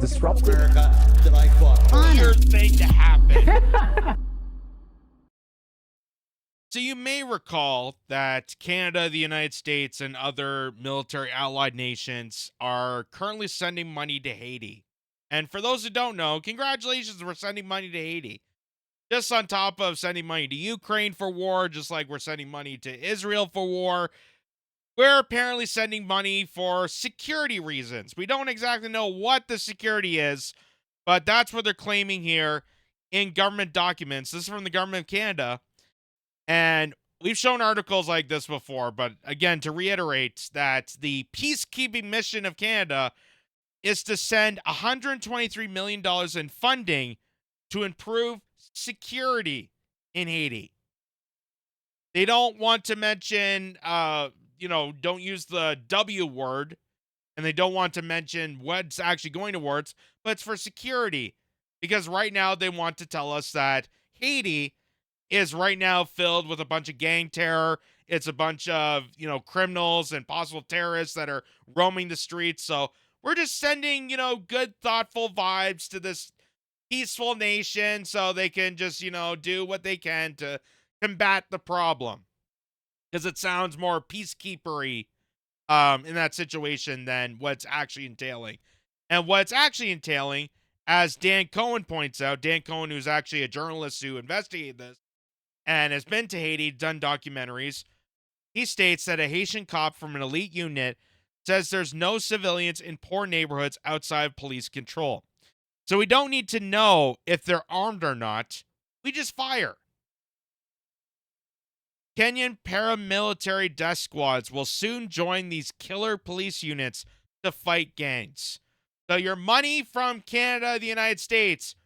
disruptive. America that I fought for. Weird thing to happen. So you may recall that Canada, the United States, and other military allied nations are currently sending money to Haiti. And for those who don't know, congratulations, we're sending money to Haiti. Just on top of sending money to Ukraine for war, just like we're sending money to Israel for war, we're apparently sending money for security reasons. We don't exactly know what the security is, but that's what they're claiming here in government documents. This is from the government of Canada. And we've shown articles like this before, but again, to reiterate that the peacekeeping mission of Canada is to send $123 million in funding to improve security in Haiti. They don't want to mention, don't use the W word, and they don't want to mention what's actually going towards, but it's for security. Because right now they want to tell us that Haiti is right now filled with a bunch of gang terror. It's a bunch of, criminals and possible terrorists that are roaming the streets. So we're just sending, good, thoughtful vibes to this peaceful nation so they can just, do what they can to combat the problem. Because it sounds more peacekeepery in that situation than what's actually entailing. And what's actually entailing, as Dan Cohen points out, Dan Cohen, who's actually a journalist who investigated this, and has been to Haiti, done documentaries, he states that a Haitian cop from an elite unit says there's no civilians in poor neighborhoods outside of police control. So we don't need to know if they're armed or not. We just fire. Kenyan paramilitary death squads will soon join these killer police units to fight gangs. So your money from Canada, the United States,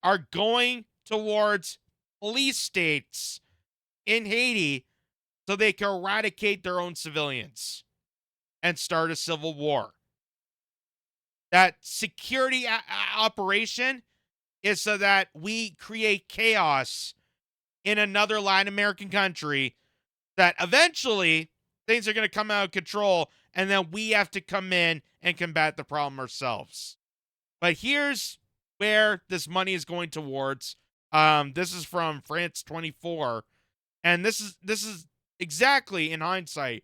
are going towards police states in Haiti so they can eradicate their own civilians and start a civil war. That security operation is so that we create chaos in another Latin American country that eventually things are going to come out of control and then we have to come in and combat the problem ourselves. But here's where this money is going towards. This is from France 24, and this is exactly in hindsight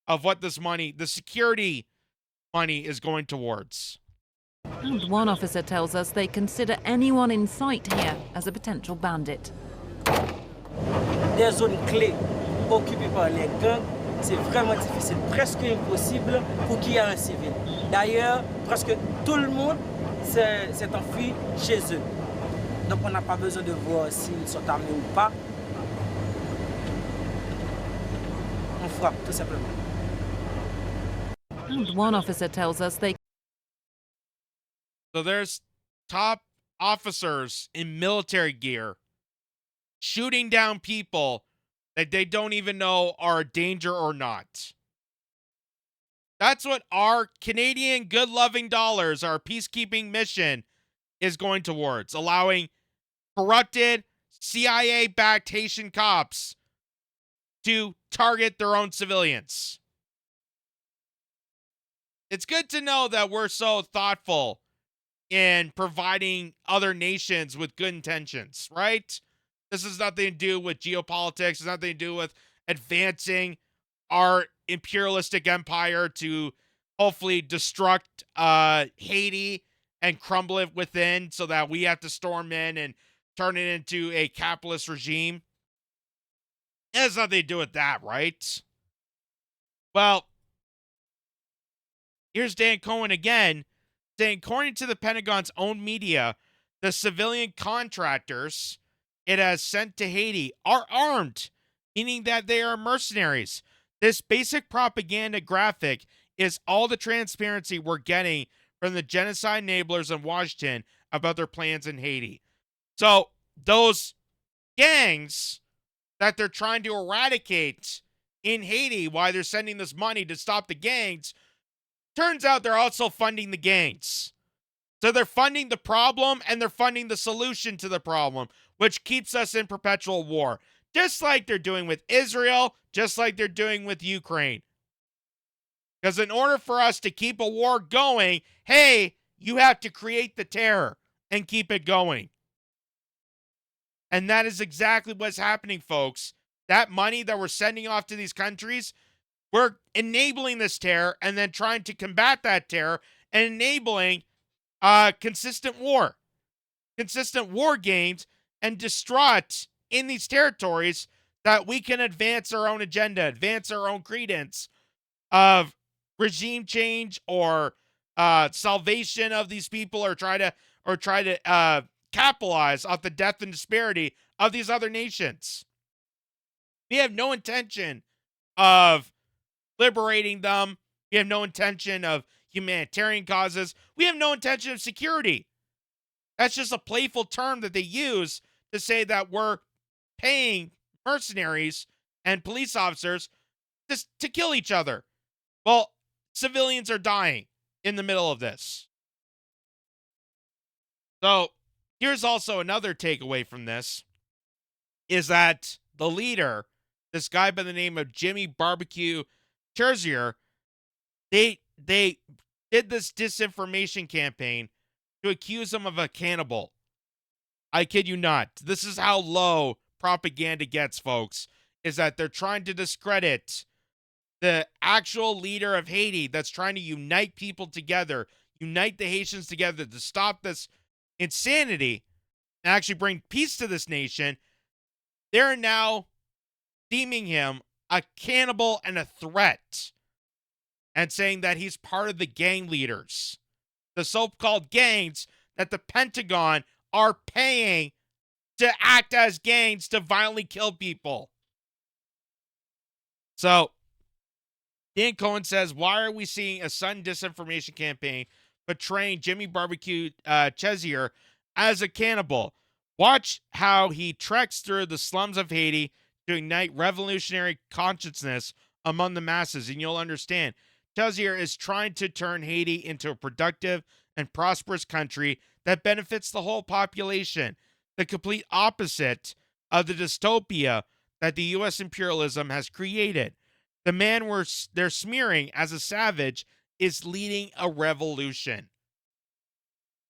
of what this money, the security money, is going towards. And one officer tells us they consider anyone in sight here as a potential bandit. Des zones clés occupées par les gangs, c'est vraiment difficile, presque impossible pour qu'il y ait un civil. D'ailleurs, presque tout le monde s'est enfui chez eux. Donc on n'a pas besoin de voir s'ils sont armés ou pas. On frappe, tout simplement. And one officer tells us they... So there's top officers in military gear shooting down people that they don't even know are a danger or not. That's what our Canadian good-loving dollars, our peacekeeping mission, is going towards, allowing corrupted CIA-backed Haitian cops to target their own civilians. It's good to know that we're so thoughtful in providing other nations with good intentions, right? This has nothing to do with geopolitics. It's nothing to do with advancing our imperialistic empire to hopefully destruct Haiti and crumble it within so that we have to storm in and turn it into a capitalist regime. It has nothing to do with that, right? Well, here's Dan Cohen again, saying, according to the Pentagon's own media, the civilian contractors it has sent to Haiti are armed, meaning that they are mercenaries. This basic propaganda graphic is all the transparency we're getting from the genocide enablers in Washington about their plans in Haiti. So those gangs that they're trying to eradicate in Haiti, why they're sending this money to stop the gangs, turns out they're also funding the gangs. So they're funding the problem and they're funding the solution to the problem, which keeps us in perpetual war. Just like they're doing with Israel, just like they're doing with Ukraine. Because in order for us to keep a war going, hey, You have to create the terror and keep it going. And that is exactly what's happening, folks. That money that we're sending off to these countries, we're enabling this terror and then trying to combat that terror and enabling consistent war games and distraught in these territories that we can advance our own agenda, advance our own credence of regime change or salvation of these people, or try to capitalize off the death and disparity of these other nations. We have no intention of liberating them. We have no intention of humanitarian causes. We have no intention of security. That's just a playful term that they use to say that we're paying mercenaries and police officers just to kill each other. Well, civilians are dying in the middle of this. So here's also another takeaway from this, is that the leader, this guy by the name of Jimmy Barbecue Terzier, they did this disinformation campaign to accuse him of a cannibal. I kid you not. This is how low propaganda gets, folks, is that they're trying to discredit the actual leader of Haiti that's trying to unite people together, unite the Haitians together to stop this insanity and actually bring peace to this nation. They're now deeming him a cannibal and a threat, and saying that he's part of the gang leaders, the so-called gangs that the Pentagon are paying to act as gangs to violently kill people. So Dan Cohen says, why are we seeing a sudden disinformation campaign portraying Jimmy Barbecue Terzier as a cannibal? Watch how he treks through the slums of Haiti to ignite revolutionary consciousness among the masses, and you'll understand. Terzier is trying to turn Haiti into a productive and prosperous country that benefits the whole population, the complete opposite of the dystopia that the U.S. imperialism has created. The man they're smearing as a savage is leading a revolution.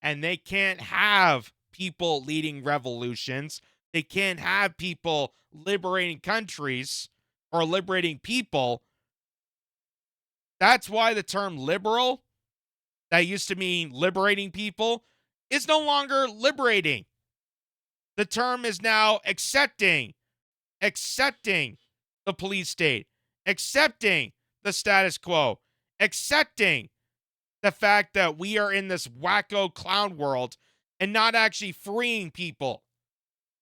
And they can't have people leading revolutions. They can't have people liberating countries or liberating people. That's why the term liberal, that used to mean liberating people, is no longer liberating. The term is now accepting the police state, accepting the status quo, accepting the fact that we are in this wacko clown world and not actually freeing people,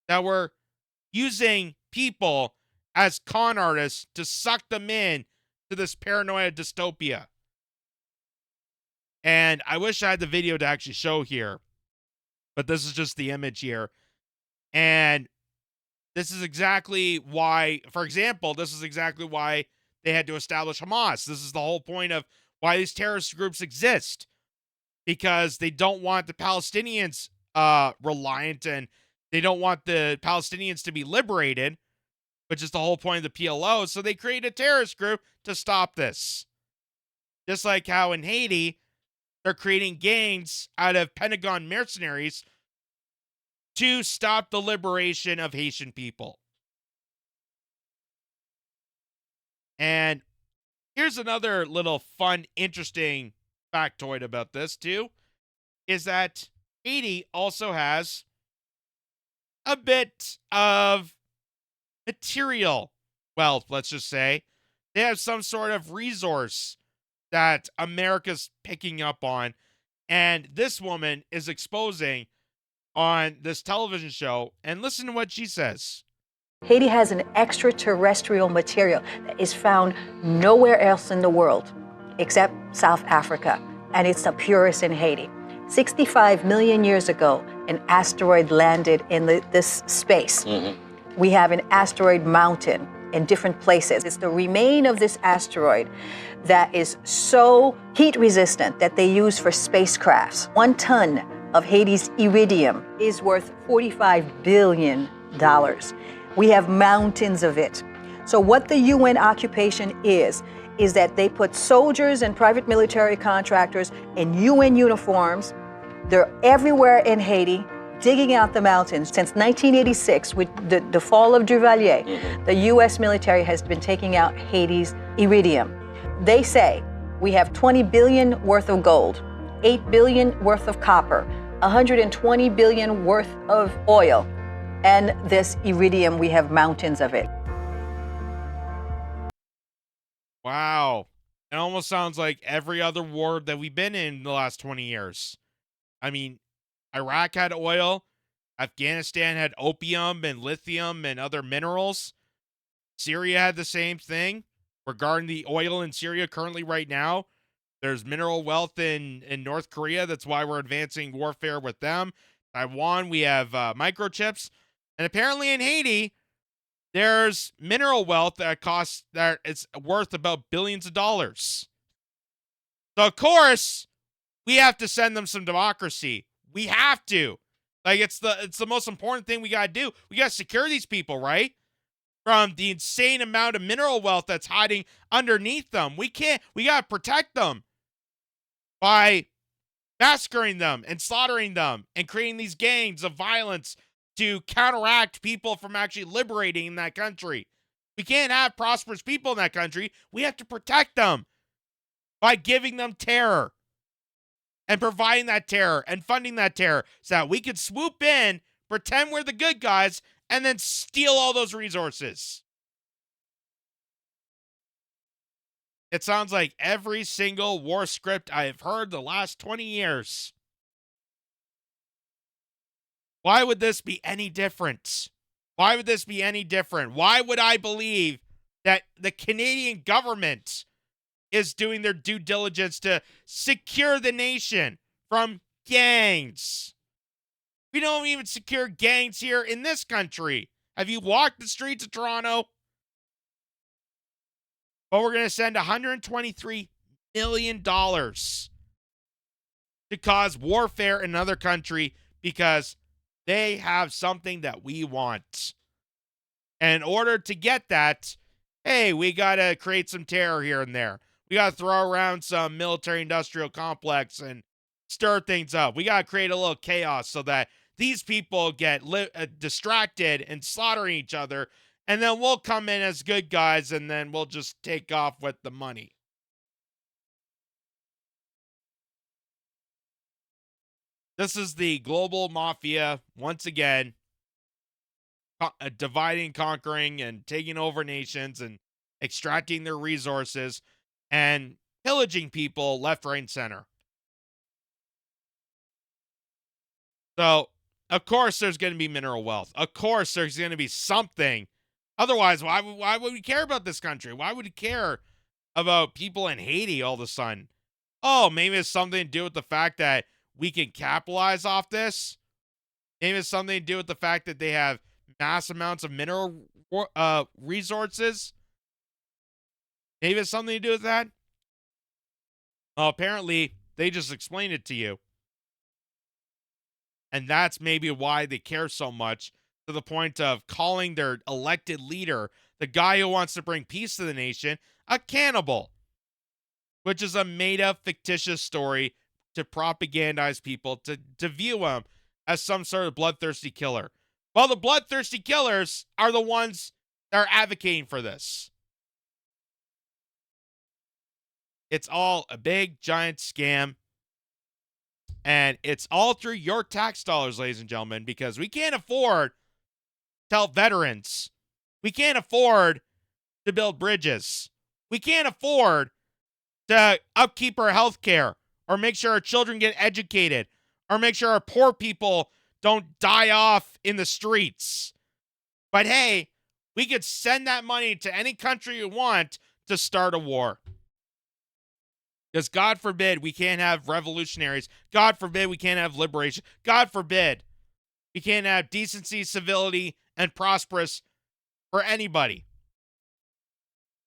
that we're using people as con artists to suck them in to this paranoia dystopia. And I wish I had the video to actually show here, but this is just the image here. And this is exactly why, for example, this is exactly why they had to establish Hamas. This is the whole point of why these terrorist groups exist, because they don't want the Palestinians reliant, and they don't want the Palestinians to be liberated, which is the whole point of the PLO. So they create a terrorist group to stop this. Just like how in Haiti, they're creating gangs out of Pentagon mercenaries to stop the liberation of Haitian people. And here's another little fun, interesting factoid about this too, is that Haiti also has a bit of material. Well, let's just say they have some sort of resource that America's picking up on. And this woman is exposing on this television show. And listen to what she says. Haiti has an extraterrestrial material that is found nowhere else in the world except South Africa, and it's the purest in Haiti. 65 million years ago, an asteroid landed in this space. We have an asteroid mountain in different places. It's the remain of this asteroid that is so heat resistant that they use for spacecrafts. 1 ton of Haiti's iridium is worth $45 billion. We have mountains of it. So what the UN occupation is that they put soldiers and private military contractors in UN uniforms They're everywhere in Haiti, digging out the mountains. Since 1986, with the fall of Duvalier, the U.S. military has been taking out Haiti's iridium. They say we have 20 billion worth of gold, 8 billion worth of copper, 120 billion worth of oil, and this iridium, we have mountains of it. Wow. It almost sounds like every other war that we've been in the last 20 years. I mean, Iraq had oil, Afghanistan had opium and lithium and other minerals. Syria had the same thing. Regarding the oil in Syria currently right now, there's mineral wealth in North Korea. That's why we're advancing warfare with them. Taiwan, we have microchips. And apparently in Haiti, there's mineral wealth that it's worth about billions of dollars. So, of course, we have to send them some democracy. We have to. Like, it's the most important thing we got to do. We got to secure these people, right? From the insane amount of mineral wealth that's hiding underneath them. We got to protect them by massacring them and slaughtering them and creating these gangs of violence to counteract people from actually liberating that country. We can't have prosperous people in that country. We have to protect them by giving them terror and providing that terror and funding that terror so that we could swoop in, pretend we're the good guys, and then steal all those resources. It sounds like every single war script I have heard the last 20 years. Why would this be any different? Why would this be any different? Why would I believe that the Canadian government is doing their due diligence to secure the nation from gangs? We don't even secure gangs here in this country. Have you walked the streets of Toronto? But we're going to send $123 million to cause warfare in another country because they have something that we want. And in order to get that, hey, we got to create some terror here and there. We got to throw around some military-industrial complex and stir things up. We got to create a little chaos so that these people get distracted and slaughtering each other, and then we'll come in as good guys, and then we'll just take off with the money. This is the global mafia, once again, dividing, conquering, and taking over nations and extracting their resources and pillaging people left, right, and center. So, of course, there's going to be mineral wealth. Of course, there's going to be something. Otherwise, why would we care about this country? Why would we care about people in Haiti all of a sudden? Oh, maybe it's something to do with the fact that we can capitalize off this. Maybe it's something to do with the fact that they have mass amounts of mineral resources. Maybe it's something to do with that. Apparently, they just explained it to you. And that's maybe why they care so much, to the point of calling their elected leader, the guy who wants to bring peace to the nation, a cannibal, which is a made-up fictitious story to propagandize people, to view him as some sort of bloodthirsty killer. Well, the bloodthirsty killers are the ones that are advocating for this. It's all a big, giant scam. And it's all through your tax dollars, ladies and gentlemen, because we can't afford to help veterans. We can't afford to build bridges. We can't afford to upkeep our health care or make sure our children get educated or make sure our poor people don't die off in the streets. But hey, we could send that money to any country you want to start a war. Because God forbid we can't have revolutionaries. God forbid we can't have liberation. God forbid we can't have decency, civility, and prosperous for anybody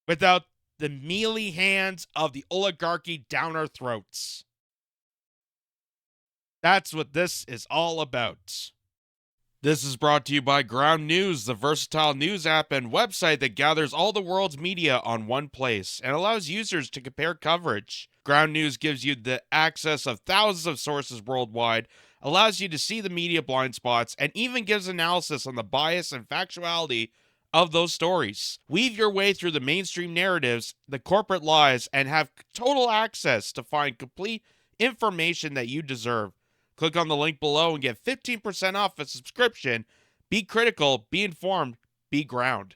without the mealy hands of the oligarchy down our throats. That's what this is all about. This is brought to you by Ground News, the versatile news app and website that gathers all the world's media on one place and allows users to compare coverage. Ground News gives you the access of thousands of sources worldwide, allows you to see the media blind spots, and even gives analysis on the bias and factuality of those stories. Weave your way through the mainstream narratives, the corporate lies, and have total access to find complete information that you deserve. Click on the link below and get 15% off a subscription. Be critical, be informed, be ground.